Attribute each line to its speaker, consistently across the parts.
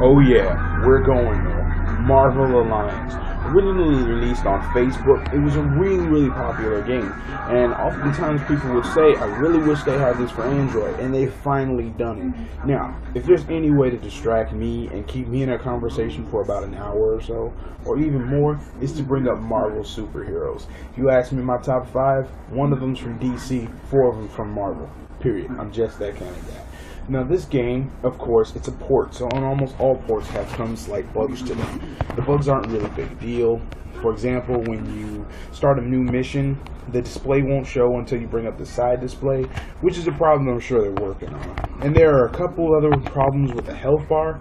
Speaker 1: Oh yeah, we're going there. Marvel Alliance. Originally released on Facebook, it was a really popular game. And oftentimes people would say, I really wish they had this for Android, and they've finally done it. Now, if there's any way to distract me and keep me in a conversation for about an hour or so, or even more, is to bring up Marvel superheroes. If you ask me my top 5, one of them's from DC, 4 of them from Marvel. Period. I'm just that kind of guy. Now this game, of course, it's a port, so on almost all ports have some slight bugs to them. The bugs aren't really a big deal. For example, when you start a new mission, the display won't show until you bring up the side display, which is a problem I'm sure they're working on. And there are a couple other problems with the health bar.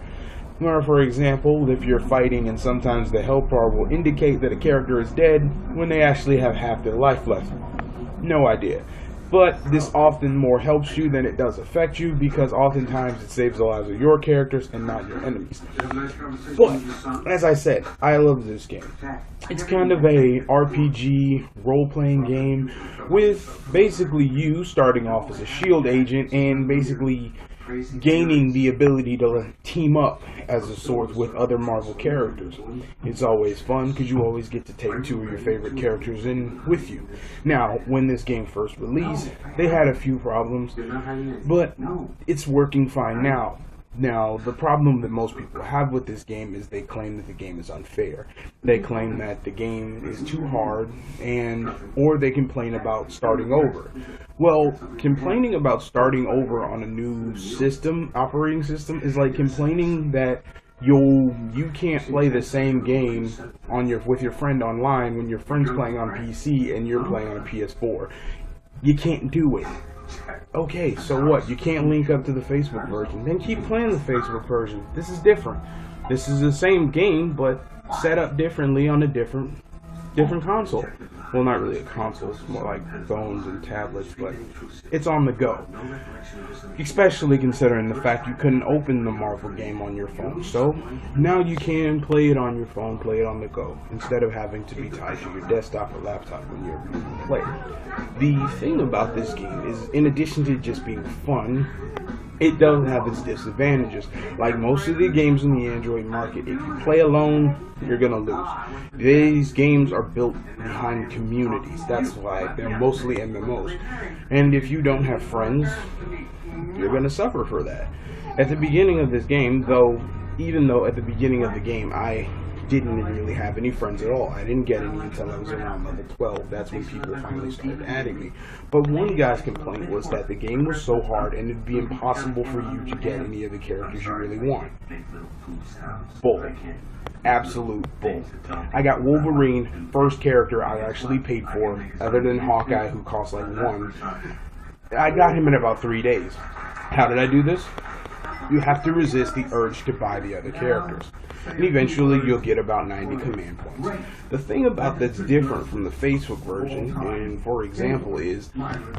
Speaker 1: Where, for example, if you're fighting and sometimes the health bar will indicate that a character is dead when they actually have half their life left. No idea. But this often more helps you than it does affect you, because oftentimes it saves the lives of your characters and not your enemies. But, as I said, I love this game. It's kind of a RPG role-playing game with basically you starting off as a SHIELD agent and basically gaining the ability to team up as a sort with other Marvel characters. It's always fun because you always get to take 2 of your favorite characters in with you. Now, when this game first released, they had a few problems, but it's working fine now. Now, the problem that most people have with this game is they claim that the game is unfair. They claim that the game is too hard, or they complain about starting over. Well, complaining about starting over on a new operating system, is like complaining that you can't play the same game with your friend online when your friend's playing on PC and you're playing on a PS4. You can't do it. Okay, so what? You can't link up to the Facebook version. Then keep playing the Facebook version. This is different. This is the same game, but set up differently on a different console. Well, not really a console, it's more like phones and tablets, but it's on the go. Especially considering the fact you couldn't open the Marvel game on your phone. So, now you can play it on your phone, play it on the go, instead of having to be tied to your desktop or laptop when you're playing. The thing about this game is, in addition to just being fun, it does have its disadvantages. Like most of the games in the Android market, if you play alone, you're gonna lose. These games are built behind communities. That's why they're mostly MMOs. And if you don't have friends, you're gonna suffer for that. At the beginning of this game, even though at the beginning of the game I didn't really have any friends at all. I didn't get any until I was around level 12. That's when people finally started adding me. But one guy's complaint was that the game was so hard and it'd be impossible for you to get any of the characters you really want. Bull. Absolute bull. I got Wolverine, first character I actually paid for, other than Hawkeye, who costs like 1. I got him in about 3 days. How did I do this? You have to resist the urge to buy the other characters. And eventually you'll get about 90 command points. The thing about that's different from the Facebook version, and for example, is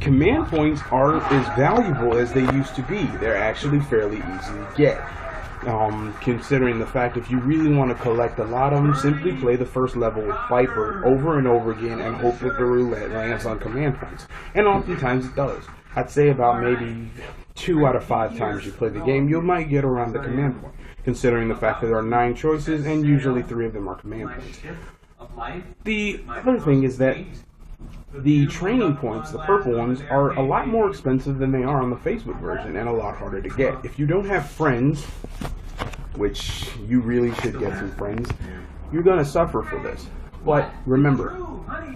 Speaker 1: command points aren't as valuable as they used to be. They're actually fairly easy to get. Considering the fact if you really want to collect a lot of them, simply play the first level with Viper over and over again and hope that the roulette lands on command points. And oftentimes it does. I'd say about maybe 2 out of 5 times you play the game, you might get around the command point, considering the fact that there are 9 choices and usually 3 of them are command points. The other thing is that the training points, the purple ones, are a lot more expensive than they are on the Facebook version and a lot harder to get. If you don't have friends, which you really should get some friends, you're going to suffer for this. But remember,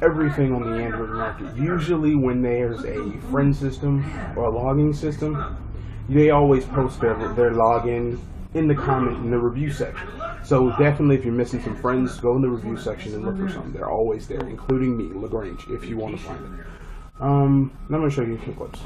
Speaker 1: everything on the Android market, usually when there's a friend system or a logging system, they always post their login in the review section. So definitely if you're missing some friends, go in the review section and look for some. They're always there, including me, Lagrange, if you want to find it. I'm going to show you a few clips.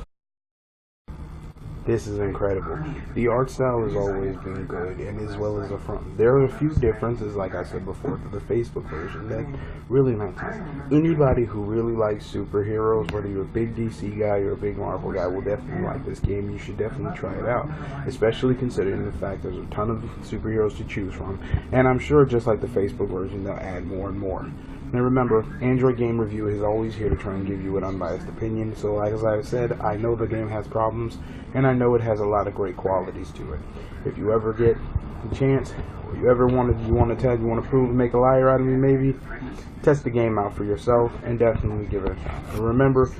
Speaker 1: This is incredible. The art style has always been good, and as well as the front. There are a few differences, like I said before, to the Facebook version that really make sense. Anybody who really likes superheroes, whether you're a big DC guy or a big Marvel guy, will definitely like this game. You should definitely try it out, especially considering the fact there's a ton of superheroes to choose from. And I'm sure, just like the Facebook version, they'll add more and more. And remember, Android Game Review is always here to try and give you an unbiased opinion. So like as I said, I know the game has problems, and I know it has a lot of great qualities to it. If you ever get a chance, or you ever want to prove, make a liar out of me, maybe test the game out for yourself and definitely give it a shot. And remember,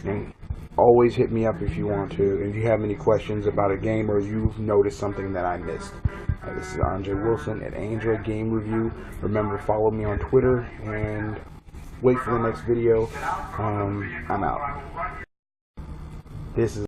Speaker 1: and always hit me up if you want to, if you have any questions about a game or you've noticed something that I missed. This is Andre Wilson at Android Game Review. Remember, follow me on Twitter and wait for the next video. I'm out. This is